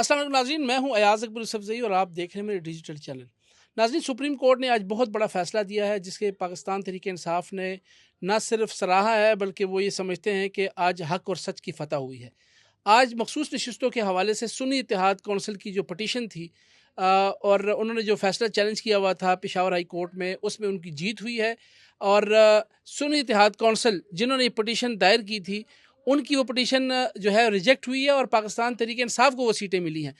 अस्सलाम वालेकुम नाज़रीन, मैं हूं अयाज अकबर यूसुफजई और आप देख रहे हैं मेरे डिजिटल चैनल। नाज़रीन, सुप्रीम कोर्ट ने आज बहुत बड़ा फ़ैसला दिया है जिसके पाकिस्तान तहरीक इंसाफ ने न सिर्फ सराहा है बल्कि वो ये समझते हैं कि आज हक और सच की फ़तह हुई है। आज मखसूस नशिस्तों के हवाले से सुन्नी इत्तेहाद कौंसिल की जो पटिशन थी और उन्होंने जो फ़ैसला चैलेंज किया हुआ था पेशावर हाई कोर्ट में, उसमें उनकी जीत हुई है। और सुन्नी इत्तेहाद कौंसिल जिन्होंने ये पटिशन दायर की थी, उनकी वो पटिशन जो है रिजेक्ट हुई है और पाकिस्तान तहरीक इंसाफ को वो सीटें मिली हैं।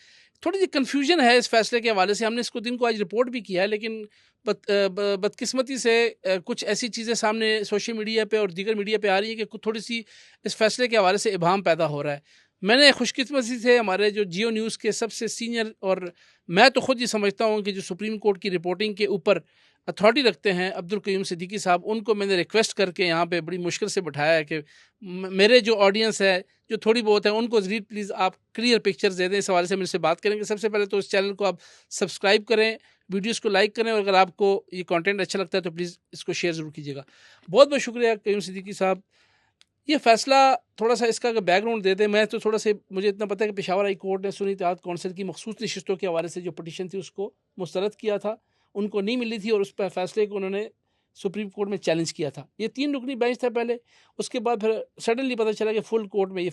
थोड़ी सी कन्फ्यूजन है इस फैसले के हवाले से। हमने इसको दिन को आज रिपोर्ट भी किया है, लेकिन बदकिस्मती से कुछ ऐसी चीज़ें सामने सोशल मीडिया पे और दीगर मीडिया पे आ रही है कि थोड़ी सी इस फैसले के हवाले से इबाम पैदा हो रहा है। मैंने खुशकिस्मती से हमारे जो जियो न्यूज़ के सबसे सीनियर, और मैं तो खुद ये समझता हूँ कि जो सुप्रीम कोर्ट की रिपोर्टिंग के ऊपर अथॉरिटी रखते हैं, अब्दुल कयूम सिद्दीकी साहब, उनको मैंने रिक्वेस्ट करके यहाँ पे बड़ी मुश्किल से बैठाया है कि मेरे जो ऑडियंस है, जो थोड़ी बहुत है, उनको ज़रूर प्लीज़ आप क्लियर पिक्चर्स दे दें। इस हवाले से मेरे से बात करेंगे। सबसे पहले तो इस चैनल को आप सब्सक्राइब करें, वीडियोस को लाइक करें और अगर आपको ये कंटेंट अच्छा लगता है तो प्लीज़ इसको शेयर ज़रूर कीजिएगा। बहुत बहुत शुक्रिया कयूम सिद्दीकी साहब। ये फ़ैसला थोड़ा सा इसका अगर बैकग्राउंड दे दें। मैं तो थोड़ा सा मुझे इतना पता है कि पेशावर हाई कोर्ट ने सुन्नी इत्तेहाद कौंसिल की मखसूस नशिस्तों के हवाले से जो पटिशन थी उसको मुस्तरद किया था, उनको नहीं मिली थी और उस पर फैसले को उन्होंने सुप्रीम कोर्ट में चैलेंज किया था। ये 3 रुकनी बेंच था पहले, उसके बाद फिर सडनली पता चला कि फुल कोर्ट में ये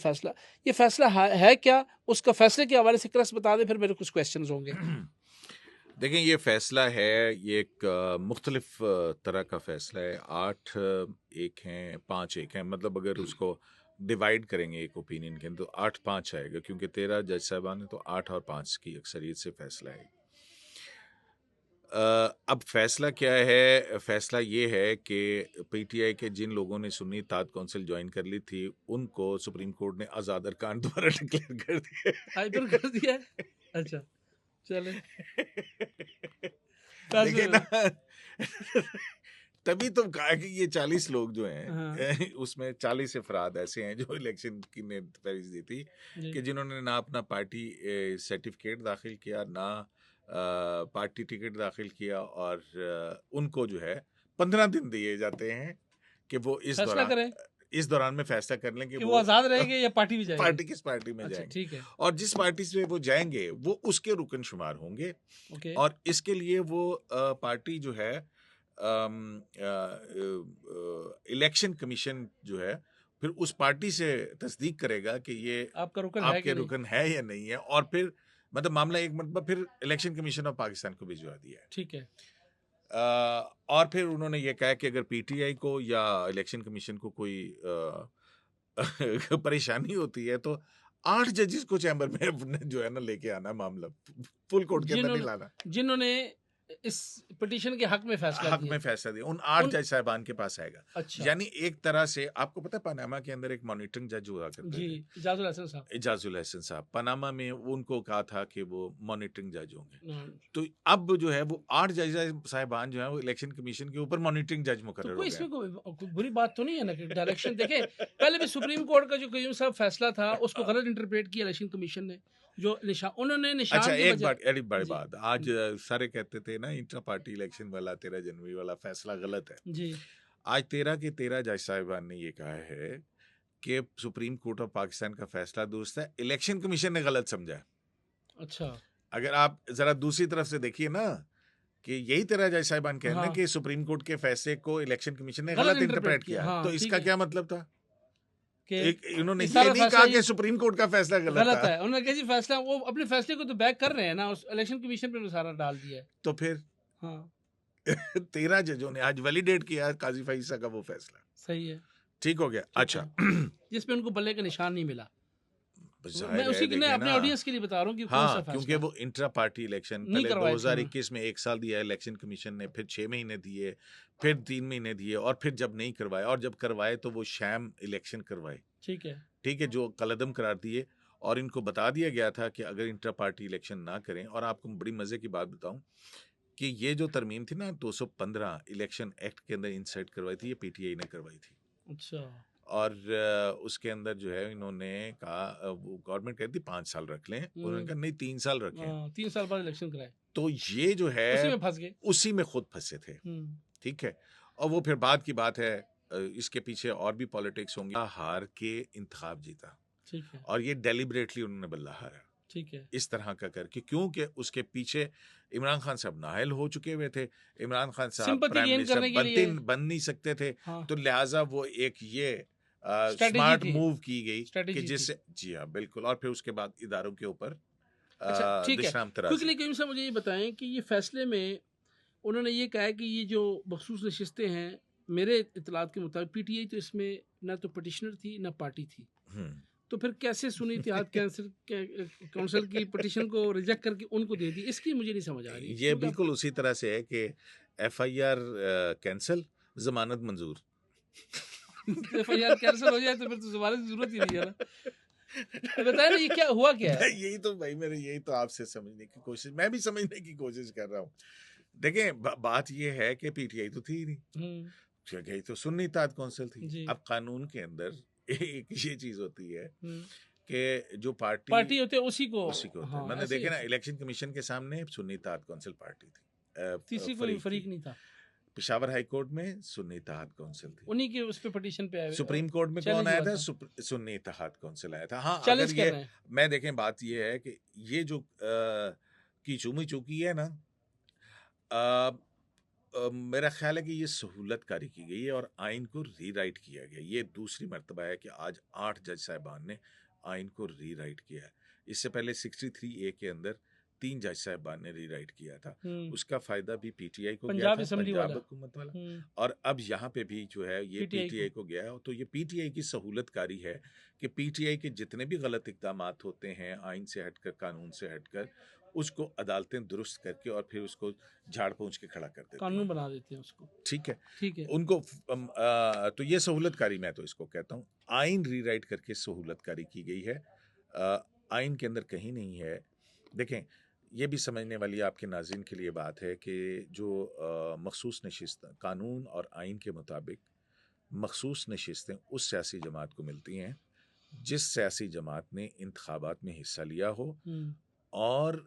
फ़ैसला है क्या? उसका फ़ैसले के हवाले से क्रक्स बता दें, फिर मेरे कुछ क्वेश्चंस होंगे। देखें, ये फ़ैसला है, ये एक मुख्तलिफ तरह का फ़ैसला है। 8 एक हैं, 5 एक हैं, मतलब अगर उसको डिवाइड करेंगे एक ओपिनियन के तो 8-5 आएगा, क्योंकि 13 जज साहबान है तो 8 और 5 की अक्सरियत से फ़ैसला है। अब फ़ैसला क्या है? फ़ैसला ये है कि पीटीआई के जिन लोगों ने सुन्नी इत्तेहाद कौंसिल ज्वाइन कर ली थी, उनको सुप्रीम कोर्ट ने आज़ाद अरकान दोबारा डिक्लेयर कर दिया। हाइपर कर दिया है? अच्छा, चलें। देखिए फैसले ना, तभी तो कहा कि ये 40 लोग जो हैं हाँ, उसमें 40 अफराद ऐसे हैं जो इलेक्शन की ने तजवीज़ दी थी जी। कि जिन्होंने ना अपना पार्टी सर्टिफिकेट दाखिल किया, ना पार्टी टिकट दाखिल किया, और उनको जो है 15 दिन दिए जाते हैं कि वो फैसला करें इस दौरान में फैसला कर लें कि कि वो वो आज़ाद रहेंगे या पार्टी में जाएंगे। पार्टी किस पार्टी में अच्छा, जाएंगे, ठीक है। और जिस पार्टी से वो जाएंगे वो उसके रुकन शुमार होंगे। ओके। और इसके लिए वो पार्टी जो है इलेक्शन कमीशन जो है फिर उस पार्टी से तस्दीक करेगा कि ये आपका रुकन है आपके कि नहीं? रुकन है या नहीं है, और फिर मतलब मामला एक मरतबा फिर इलेक्शन कमीशन ऑफ पाकिस्तान को भिजवा दिया है। ठीक है। और फिर उन्होंने ये कहा कि अगर पीटीआई को या इलेक्शन कमीशन को कोई परेशानी होती है तो 8 जजेस को चैम्बर में जो है ना लेके आना, मामला फुल कोर्ट के अंदर नहीं जिन्होंने लाना। जिन्होंने इस पिटीशन के हक में फैसला हक दिया, में फैसला दिया उन 8 उन जज साहबान के पास आएगा। अच्छा, यानी एक तरह से आपको पता है पनामा के अंदर एक मॉनिटरिंग जज हुआ करते जी, थे, इजाजुल हसन साहब। इजाजुल हसन साहब। पनामा में उनको कहा था कि वो मॉनिटरिंग जज होंगे। हाँ, तो अब जो है वो 8 जज साहबान जो है वो इलेक्शन कमीशन के ऊपर मॉनिटरिंग जज तो मुकर्रर कोई हो गए। इसमें कोई बुरी बात तो नहीं है ना कि डायरेक्शन देखें। पहले भी सुप्रीम कोर्ट का जो कयूम साहब फैसला था उसको गलत इंटरप्रेट किया इलेक्शन कमीशन ने, जो निशान उन्होंने अच्छा, निशान के एक बजाय। बात, अरे बड़ी जी, बात, आज सारे कहते थे ना इंटर पार्टी इलेक्शन वाला 13 जनवरी वाला फैसला गलत है। जी। आज 13 के 13 जज साहिबान ने ये कहा है कि सुप्रीम कोर्ट ऑफ पाकिस्तान का फैसला दुरुस्त है, इलेक्शन कमीशन ने गलत समझा है। अच्छा। अगर आप जरा दूसरी तरफ से देखिए ना, कि यही 13 जज साहिबान कह रहे हैं हाँ, कि सुप्रीम कोर्ट के फैसले को इलेक्शन कमीशन ने गलत गलत इंटरप्रेट इंटरप्रेट किया। किया, हाँ, तो ठीक इसका है क्या मतलब था? कि एक इन्होंने ये ये सारा नहीं फैसला कहा ये कि सुप्रीम कोर्ट का फैसला गलत गलत था। है। उन्होंने कहा जी फैसला, वो अपने फैसले को तो बैक कर रहे हैं ना, उस इलेक्शन कमीशन पे सारा डाल दिया है। तो फिर हाँ, 13 जजों ने आज वैलिडेट किया काजी फैसला का वो फैसला, सही है, ठीक हो गया। ठीक अच्छा, है। जिसपे उनको बल्ले का निशान नहीं मिला। मैं जाहिर है, उसी के देखिए अपने ना, ऑडियंस के लिए बता रहा हूँ कि कौन सा हाँ, क्योंकि फैसला वो इंट्रा पार्टी इलेक्शन नहीं पहले करवाए थे उन्होंने। 2021 में 1 साल दिया इलेक्शन कमीशन ने, फिर 6 महीने दिए, फिर 3 महीने दिए, और फिर जब नहीं करवाए, और जब करवाए तो वो शैम इलेक्शन करवाए, ठीक है। ठीक है, जो कलअदम करार दिए। और इनको बता दिया गया था कि अगर इंट्रा पार्टी इलेक्शन ना करें, और आपको बड़ी मजे की बात बताऊं कि ये जो तरमीम थी ना 215 इलेक्शन एक्ट के अंदर इंसर्ट करवाई थी, ये पीटीआई ने करवाई थी। अच्छा। और उसके अंदर जो है इन्होंने कहा, वो गवर्नमेंट कहती 5 साल रख लें, उन्होंने कहा नहीं 3 साल रखें। 3 साल बाद इलेक्शन कराए, तो ये जो है उसी में फंस गए। उसी में खुद फंसे थे, हम्म, ठीक है। और वो फिर बाद की बात है, इसके पीछे और भी पॉलिटिक्स होंगी। हार के इंतखाब जीता, ठीक है, और ये डेलिबरेटली उन्होंने बल्ला हारा। ठीक है। इस तरह का करके, क्योंकि उसके पीछे इमरान खान साहब नाअहल हो चुके हुए थे, इमरान खान साहब सिंपैथी प्राइम गेन मिनिस्टर करने के लिए। बन नहीं सकते थे, हाँ, तो लिहाजा वो एक ये स्ट्रेटजी स्मार्ट थी, मूव की गई कि स्ट्रेटजी थी। जिससे, जी हाँ बिल्कुल, और फिर उसके बाद इदारों के ऊपर अच्छा, ठीक है। विश्राम तराजी। क्विकली क्यों, मुझे ये बताएं कि ये फैसले में उन्होंने ये कहा है कि ये जो मखसूस नशिस्तें हैं, मेरे इतलात के मुताबिक पीटीआई तो इसमें ना तो पटिशनर थी ना पार्टी थी, हम्म। तो फिर कैसे सुन्नी इत्तेहाद काउंसिल की पटिशन को रिजेक्ट करके उनको दे दी, इसकी मुझे नहीं समझ आ रही, ये क्योंकि बिल्कुल उसी तरह से है कि एफआईआर कैंसल, जमानत मंजूर। एफआईआर कैंसिल हो जाए तो फिर तो जमानत की जरूरत ही नहीं है ना। तो बताए ना ये क्या हुआ, क्या है? यही तो भाई, मेरे यही तो आपसे समझने की कोशिश, मैं भी समझने की कोशिश कर रहा हूँ। देखें, बात ये है कि पीटीआई तो थी ही नहीं, पीटीआई तो सुन्नी इत्तेहाद कौंसिल थी। जी। अब कानून के अंदर एक ये चीज होती है हम्म, कि जो पार्टी पार्टी होते हैं उसी को। उसी को होता है। हाँ, मैंने ऐसे ही देखे ना, ऐसे इलेक्शन कमीशन के सामने सुन्नी इत्तेहाद कौंसिल पार्टी थी, तीसरी कोई फरीक थी। फरीक नहीं था, पेशावर हाई कोर्ट में सुन्नी इत्तेहाद कौंसिल थी। उन्हीं के उस पे पटिशन पे आए, सुप्रीम कोर्ट में कौन चैलेंज आया हुआ था? था, सुन्नी इत्तेहाद कौंसिल आया था। हाँ, चैलेंज अगर कर ये, रहे हैं। मैं देखें, बात ये है कि ये जो की चूमी चूकी है ना, मेरा ख्याल है कि ये सहूलतकारी की गई है और आइन को रीराइट किया गया। ये दूसरी मर्तबा है कि आज 8 जज साहिबान ने आइन को रीराइट किया है। इससे पहले 63A के अंदर 3 जज साहिबान ने रीराइट किया था। उसका फायदा भी पीटीआई को गया पंजाब था, असेंबली पंजाब वाला। हुकूमत वाला, और अब यहाँ पे भी जो है ये पीटीआई को गया है। तो ये पीटीआई की सहूलतकारी है कि पीटीआई के जितने भी गलत इक़दाम होते हैं आइन से हटकर, कानून से हटकर, उसको अदालतें दुरुस्त करके और फिर उसको झाड़ पोंछ के खड़ा कर देती हैं, कानून बना देते हैं उसको। ठीक है। ठीक है। उनको तो ये सहूलतकारी, मैं तो इसको कहता हूँ, आइन रीराइट करके सहूलतकारी की गई है। आइन के अंदर कहीं नहीं है। देखें, ये भी समझने वाली आपके नाज़रीन के लिए बात है कि जो मखसूस नशिस्त कानून और आइन के मुताबिक मखसूस नशिस्तें उस सियासी जमात को मिलती हैं जिस सियासी जमात ने इंतखाबात में हिस्सा लिया हो और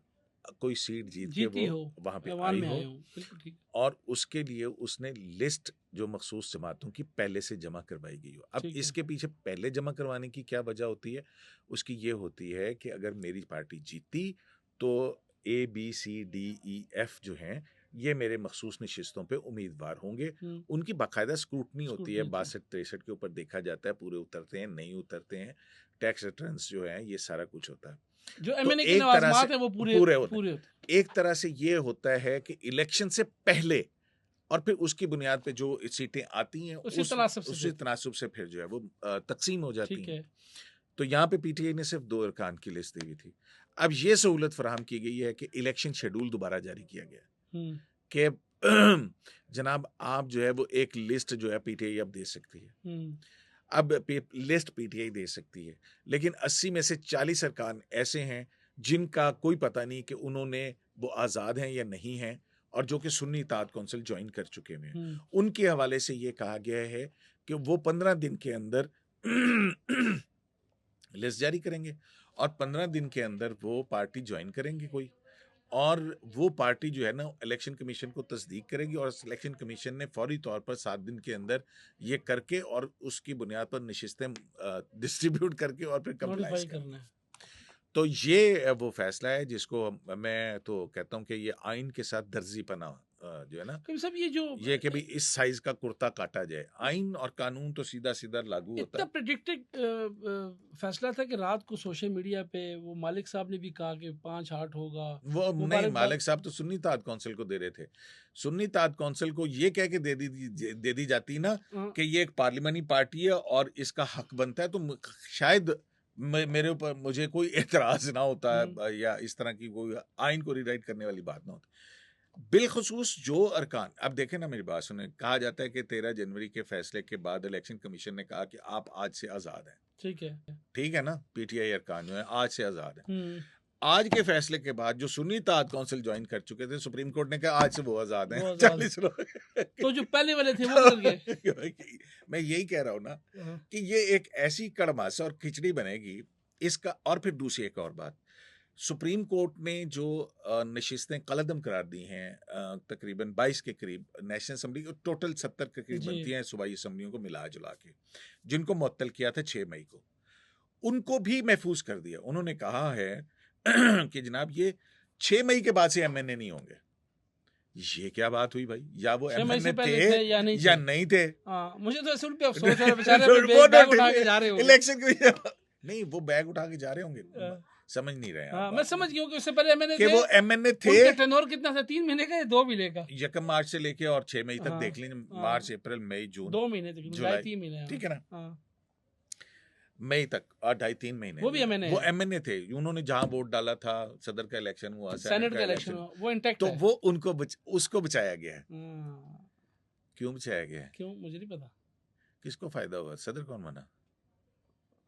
कोई सीट जीत के वो वहाँ पे आई हो, बिल्कुल ठीक। और उसके लिए उसने लिस्ट जो मखसूस जमातों की पहले से जमा करवाई गई हो। अब इसके पीछे पहले जमा करवाने की क्या वजह होती है? उसकी ये होती है कि अगर मेरी पार्टी जीती तो ABCDEF जो हैं ये मेरे मखसूस नशिस्तों पे उम्मीदवार होंगे। उनकी बाकायदा स्क्रूटनी होती है, 62-63 के ऊपर देखा जाता है, पूरे उतरते हैं नहीं उतरते हैं, टैक्स रिटर्न्स जो हैं, ये सारा कुछ होता है। जो तो एमएनए के नवाज़मात हैं वो पूरे होते हैं। एक तरह से ये होता है कि इलेक्शन से पहले और फिर उसकी बुनियाद पे जो सीटें आती हैं उसी तनासब से फिर जो है वो तकसीम हो जाती हैं। तो यहाँ पे पीटीआई ने सिर्फ 2 अरकान की लिस्ट दी हुई थी। अब ये सहूलत फराहम की गई है कि इलेक्शन शेड्यूल दोबारा जारी किया गया कि जनाब आप जो है वो एक लिस्ट जो है पीटीआई अब दे सकती है। अब लिस्ट पीटीआई दे सकती है, लेकिन 80 में से 40 अरकान ऐसे हैं जिनका कोई पता नहीं कि उन्होंने वो आज़ाद हैं या नहीं हैं, और जो कि सुन्नी इत्तेहाद कौंसिल ज्वाइन कर चुके हैं। उनके हवाले से ये कहा गया है कि वो 15 दिन के अंदर लिस्ट जारी करेंगे और 15 दिन के अंदर वो पार्टी ज्वाइन करेंगे कोई, और वो पार्टी जो है ना इलेक्शन कमीशन को तस्दीक करेगी और इलेक्शन कमीशन ने फौरी तौर पर 7 दिन के अंदर ये करके और उसकी बुनियाद पर नशिस्तें डिस्ट्रीब्यूट करके और फिर कंप्लाइंस करना है। तो ये वो फैसला है जिसको मैं तो कहता हूँ कि ये आइन के साथ दर्जी पना जो है ना, सब ये कि भी इस साइज का कुर्ता काटा जाए। आइन और कानून तो सीधा सीधा लागू होता है। इतना प्रेडिक्टेड फैसला था कि रात को सोशल मीडिया पे वो मालिक साहब ने भी कहा कि 5-8 होगा। वो नहीं, मालिक साहब तो सुन्नी इत्तेहाद कौंसिल को दे रहे थे। सुन्नी इत्तेहाद कौंसिल को ये कह के दे दी जाती ना कि ये एक पार्लियामानी पार्टी है और इसका हक बनता है, तो शायद मेरे ऊपर मुझे कोई एतराज ना होता है या इस तरह की कोई आइन को रीराइट करने वाली बात ना होती। बिलखुसूस जो अरकान, अब देखें ना मेरी बात सुने, कहा जाता है कि 13 जनवरी के फैसले के बाद इलेक्शन कमीशन ने कहा कि आप आज से आज़ाद हैं। ठीक है ना, पीटीआई अरकान जो है आज से आज़ाद हैं। आज के फैसले के बाद जो सुन्नी इत्तेहाद कौंसिल ज्वाइन कर चुके थे, सुप्रीम कोर्ट ने कहा आज से वो आज़ाद हैं। 40 लोग तो जो पहले वाले थे वो निकल गए। मैं यही कह रहा हूँ ना कि ये एक ऐसी कड़मास और खिचड़ी बनेगी इसका। और फिर दूसरी एक और बात, सुप्रीम कोर्ट ने जो नशिस्तें कलअदम करार दी हैं तकरीबन 22 के करीब, नेशनल असम्बली टोटल 70 के करीब बनती हैं सूबाई असम्बलियों को मिला जुला के, जिनको मुअत्तल किया था 6 मई को, उनको भी महफूज कर दिया। उन्होंने कहा है कि जनाब ये 6 मई के बाद से एमएनए नहीं होंगे। ये क्या बात हुई भाई? या वो 6 मई से एमएनए पहले थे थे या नहीं या थे? नहीं थे? हाँ, मुझे तो ऐसे उन पे अफसोस है बेचारे, वो अपने बैग उठा के नहीं, जा रहे होंगे। इलेक्शन के नहीं, वो बैग उठा के जा रहे होंगे, हाँ। समझ नहीं रहे हैं आप हाँ, मैं बात समझ को। गया हूँ कि उससे पहले मैंने कि थे, वो एमएनए थे उनका टेन्योर कितना था, 3 महीने का या 2 महीने का? 1 मार्च से लेके और 6 मई तक हाँ, देख लीजिए, हाँ, मार्च अप्रैल मई जून 2 महीने तक, जुलाई जुलाई, 3 महीने। ठीक है ना, हाँ, मई तक और 2.5-3 महीने वो भी जो है, एमएनए वो है। एमएनए थे। उन्होंने जहाँ वोट डाला था, सदर का इलेक्शन हुआ, सेनेट का इलेक्शन इलेक्शन, हुआ, वो इंटैक्ट तो है। वो उनको उसको बचाया गया है। हाँ, क्यों बचाया गया है? क्यों मुझे नहीं पता। किसको फायदा हुआ? सदर कौन बना?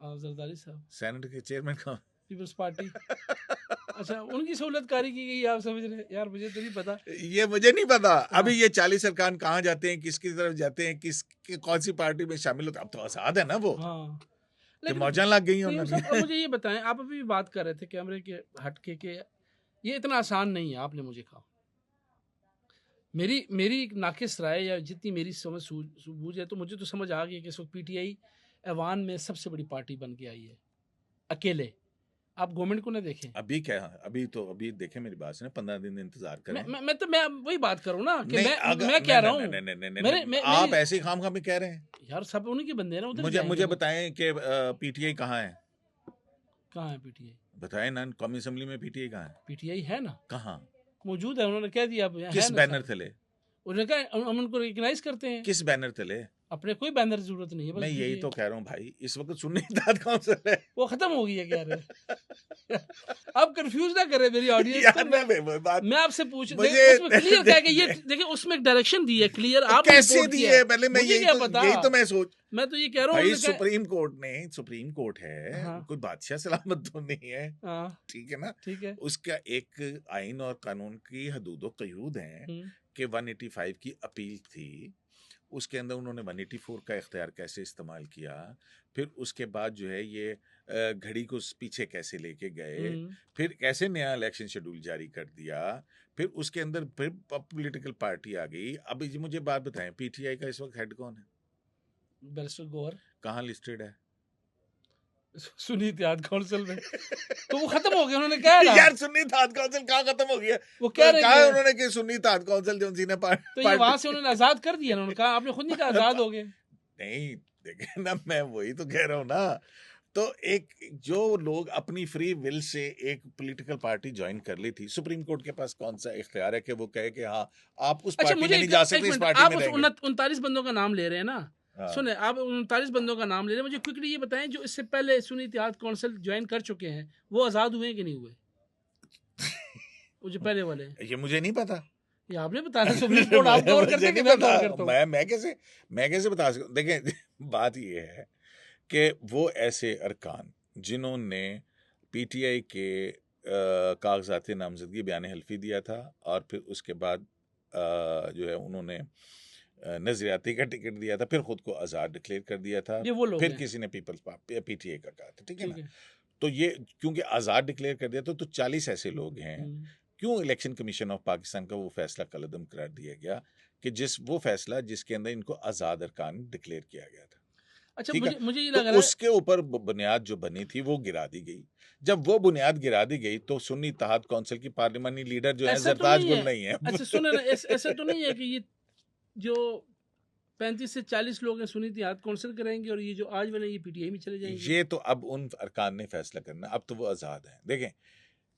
जरदारी साहब, सेनेट के चेयरमैन कौन? पीपल्स पार्टी। अच्छा, उनकी सहूलतकारी की गई, आप समझ रहे हैं? यार मुझे तो नहीं पता। ये मुझे नहीं पता। हाँ। अभी ये 40 अरकान कहाँ जाते हैं, किसकी तरफ जाते हैं, कौन सी पार्टी में शामिल होते हैं? अब तो आजाद है ना वो, हाँ, कि लेकिन मौजां लग गई हैं नहीं, उन्होंने। सब अब मुझे ये बताएं, आप अभी भी बात कर रहे थे कैमरे के हट के कि ये इतना आसान नहीं है। आपने मुझे कहा, मेरी नाकिस राय या जितनी मेरी समझ सूझ है, तो मुझे तो समझ आ गई कि इस वक्त पीटीआई ऐवान में सबसे बड़ी पार्टी बन के आई है अकेले। आप गवर्नमेंट को ना देखें। अभी क्या, अभी देखें मेरी बात सुने, 15 दिन इंतजार करें। मैं वही बात करूं ना कि नहीं, मैं कह रहा हूँ, नहीं, नहीं, नहीं, मेरे नहीं, आप ऐसे ही खाम में कह रहे हैं। यार सब उन्हीं के बंदे हैं ना, उधर मुझे जाएंगे वो। बताएं कि पीटीआई कहाँ है? कहाँ है पीटीआई? बताएं ना, कौमी असेंबली में पीटीआई कहाँ है? पीटीआई है ना, कहाँ? मौजूद है, उन्होंने कह दिया अब है किस ना बैनर सारे। तले? उन्होंने कहा हम उनको रिकग्नाइज करते हैं। किस बैनर तले? अपने कोई बैनर की जरूरत नहीं है, बस मैं यही PTI तो कह रहा हूँ भाई, इस वक्त सुन्नी इत्तेहाद काउंसिल है। वो खत्म हो गई है, कह रहे। आप कंफ्यूज ना करें मेरी ऑडियंस यार को। मैं बात मैं आपसे पूछ, मुझे उसमें क्लियर क्या है कि ये देखिए, उसमें एक डायरेक्शन दी है क्लियर, आपने कैसे रिपोर्ट दी किया है? पहले मैं मुझे क्या पता। यही तो मैं सोच, मैं तो ये कह रहा हूँ भाई उन्होंने कहा। सुप्रीम कोर्ट है, हाँ, कोई बादशाह सलामत तो नहीं है, हाँ, ठीक है ना? ठीक है। उसका एक आइन और कानून की हदूद कयूद है हम्म, कि 185 की अपील थी, उसके अंदर उन्होंने 184 का इख्तियार कैसे इस्तेमाल किया, फिर उसके बाद जो है ये घड़ी को पीछे कैसे लेके गए, फिर कैसे नया इलेक्शन शेड्यूल जारी कर दिया, फिर उसके अंदर फिर पॉलिटिकल पार्टी आ गई। अब ये मुझे बात बताएं, पीटीआई का इस वक्त हेड कौन है? बैरिस्टर गौहर कहाँ लिस्टेड है? सुन्नी इत्तेहाद काउंसिल में। तो वो खत्म हो गया, उन्होंने कहा ना। यार सुन्नी इत्तेहाद काउंसिल कहाँ खत्म हो गया? वो कह रहे कहा है हैं उन्होंने कि सुन्नी इत्तेहाद काउंसिल जो ने तो ये वहां से उन्होंने आजाद कर दिया, उन्होंने कहा, आपने खुद नहीं कहा आजाद हो गए। नहीं, देखे ना, मैं वही तो कह रहा हूँ ना। तो एक जो लोग अपनी फ्री विल से एक पॉलिटिकल पार्टी ज्वाइन कर ली थी, सुप्रीम कोर्ट के पास कौन सा इख्तियार है कि वो कहे कि हाँ आप उस अच्छा, पार्टी मुझे में नहीं जा सकते, इस पार्टी आप में उस रहेंगे। 39 बंदों का नाम ले रहे हैं ना। हाँ। सुने, आप 39 बंदों का नाम ले रहे हैं, मुझे क्विकली ये बताएं जो इससे पहले सुन्नी इत्तेहाद काउंसिल ज्वाइन कर चुके हैं, वो आजाद हुए कि नहीं हुए? वो जो पहले वाले हैं। ये मुझे नहीं पता। ये आपने बताया, सुप्रीम कोर्ट आप गौर करते हैं कि मैं गौर करता हूँ? मैं कैसे बता सकता हूँ? देखें बात ये है कि वो ऐसे अरकान जिन्होंने पीटीआई के कागजात नामजदगी बयान हल्फी दिया था और फिर उसके बाद जो है उन्होंने नजरियाती का टिकट दिया था, फिर खुद को आज़ाद डिक्लेयर कर दिया था, ये वो लोग फिर हैं। किसी ने पीपल्स पीटीआई का कहा था, ठीक है ठीक ना? है। तो ये क्योंकि आज़ाद डिक्लेयर कर दिया था, तो 40 ऐसे लोग हैं। क्यों इलेक्शन कमीशन ऑफ पाकिस्तान का वो फैसला कलअदम करार दिया गया कि वो फैसला जिसके अंदर इनको आज़ाद अरकान डिक्लेयर किया गया था। अच्छा, ठीक है, मुझे ये तो लग रहा है उसके ऊपर बुनियाद जो बनी थी वो गिरा दी गई। जब वो बुनियाद गिरा दी गई तो सुन्नी इत्तेहाद काउंसिल की पार्लिमानी लीडर जो है ऐसा तो जरताज नहीं गुल है। नहीं है। अच्छा सुने ना, ऐसा तो नहीं है कि ये जो 35 से 40 लोग हैं सुन्नी इत्तेहाद काउंसिल करेंगे और ये जो आज वाले ये पीटीआई में चले जाएंगे? ये तो अब उन अरकान ने फैसला करना, अब तो वो आज़ाद हैं। देखें,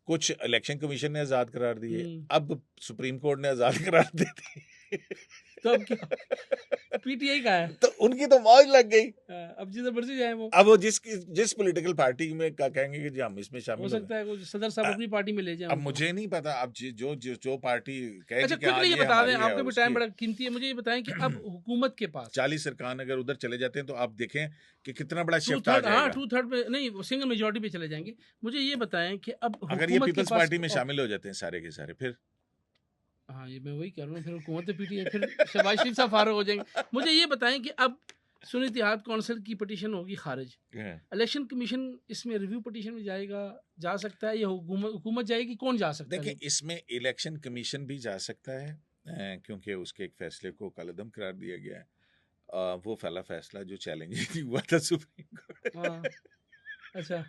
कुछ इलेक्शन कमीशन ने आज़ाद करार दिए, अब सुप्रीम कोर्ट ने आज़ाद करार दे दी। तो अब क्या पीटीआई का है? तो उनकी तो मौज लग गई। अब जिधर मर्जी जाए वो। अब वो जिस पॉलिटिकल पार्टी में कहेंगे कि जी हम इसमें हो शामिल सकता है कुछ सदर साहब अपनी पार्टी में ले जाए अब उनको। मुझे नहीं पता, अब जो पार्टी कहेगी अच्छा, कि हाँ क्विकली ये ये बता दें, हमारी है, आपका भी टाइम बड़ा कीमती है, मुझे ये बताएं कि अब हुकूमत के पास 40 अरकान अगर उधर चले जाते हैं तो आप देखें कि कितना बड़ा शिफ्ट आ 2/3, हाँ जाएगा। 2/3 पे नहीं, सिंगल मेजोरिटी पे चले जाएंगे। मुझे ये बताएं कि अब अगर ये हुकूमत के पीपल्स पास पार्टी में शामिल हो जाते हैं सारे के सारे, फिर हाँ, ये मैं वही कह रहा हूँ, फिर हुकूमत पीटीआई, फिर शहबाज शरीफ साहब फारूक हो जाएंगे। मुझे ये बताएं कि अब सुन्नी इत्तेहाद काउंसिल की पटिशन होगी खारिज, इलेक्शन कमीशन इसमें रिव्यू पटिशन में जाएगा, जा सकता है, या हुकूमत जाएगी, कौन जा सकता है? देखिए, इसमें इलेक्शन कमीशन भी जा सकता है क्योंकि उसके एक फैसले को कलअदम करार दिया गया है। वो पहला फैसला जो चैलेंज हुआ था सुप्रीम कोर्ट। हाँ, अच्छा,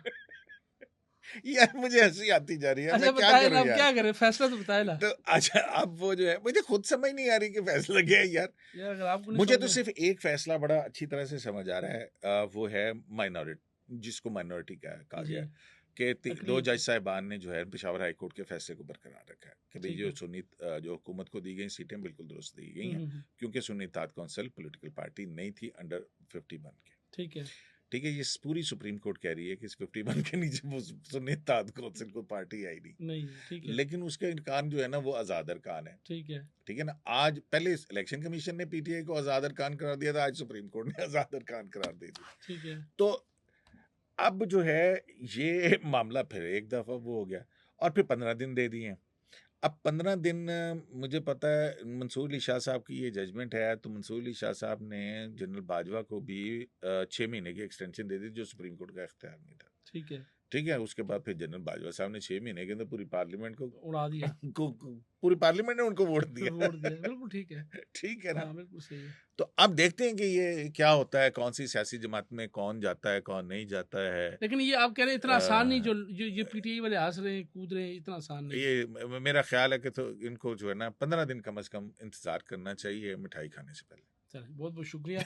यार मुझे हंसी आती जा रही है, अच्छा मैं क्या बताए ना, करूं अब यार। क्या करें, फैसला तो बताए ना। तो अच्छा, अब वो जो है मुझे खुद समझ नहीं आ रही कि फैसला क्या है यार। यार अगर आपको नहीं मुझे समझ तो में। सिर्फ एक फैसला बड़ा अच्छी तरह से समझ आ रहा है, वो है माइनॉरिटी, जिसको माइनॉरिटी कहा जी, गया है, कि दो अकलियत जज को। साहिबान ने जो है पेशावर हाई कोर्ट के फैसले को बरकरार रखा है कि भाई ठीक जो है। सुन्नी जो हुकूमत को दी गई सीटें बिल्कुल दुरुस्त दी गई हम्म, हैं, हम्म, क्योंकि सुन्नी इत्तेहाद कौंसिल पॉलिटिकल पार्टी नहीं थी अंडर 51 के। ठीक है। ठीक है, ये पूरी सुप्रीम कोर्ट कह रही है कि इस 51 के नीचे वो सुन्नी इत्तेहाद कौंसिल कोई पार्टी आई नहीं। नहीं है, ठीक है। लेकिन उसका इनकार जो है ना वो आज़ाद अरकान है। ठीक है। ठीक है ना, आज पहले इलेक्शन कमीशन ने पीटीआई को आज़ाद अरकान करार दिया था, आज सुप्रीम कोर्ट ने आज़ाद अरकान करार दे दी। ठीक है। तो अब जो है ये मामला फिर एक दफ़ा वो हो गया, और फिर 15 दिन दे दिए। अब 15 दिन, मुझे पता है मंसूर अली शाह साहब की ये जजमेंट है, तो मंसूर अली शाह साहब ने जनरल बाजवा को भी 6 महीने की एक्सटेंशन दे दी, जो सुप्रीम कोर्ट का इख्तियार नहीं था। ठीक है। ठीक है, उसके बाद फिर जनरल बाजवा साहब ने 6 महीने के अंदर पूरी पार्लियामेंट को उड़ा दिया। पूरी पार्लियामेंट ने उनको वोट दिया। वोट दिया, बिल्कुल ठीक है। ठीक है ना। हाँ बिल्कुल सही है। तो अब देखते हैं कि ये क्या होता है, कौन सी सियासी जमात में कौन जाता है कौन नहीं जाता है। लेकिन ये आप कह रहे हैं इतना आसान नहीं, अ, जो ये पीटीआई वाले हंस रहे हैं कूद रहे हैं, इतना आसान नहीं है। ये मेरा ख्याल है कि तो इनको जो है ना 15 दिन कम से कम इंतजार करना चाहिए मिठाई खाने से पहले। चलिए, बहुत बहुत शुक्रिया।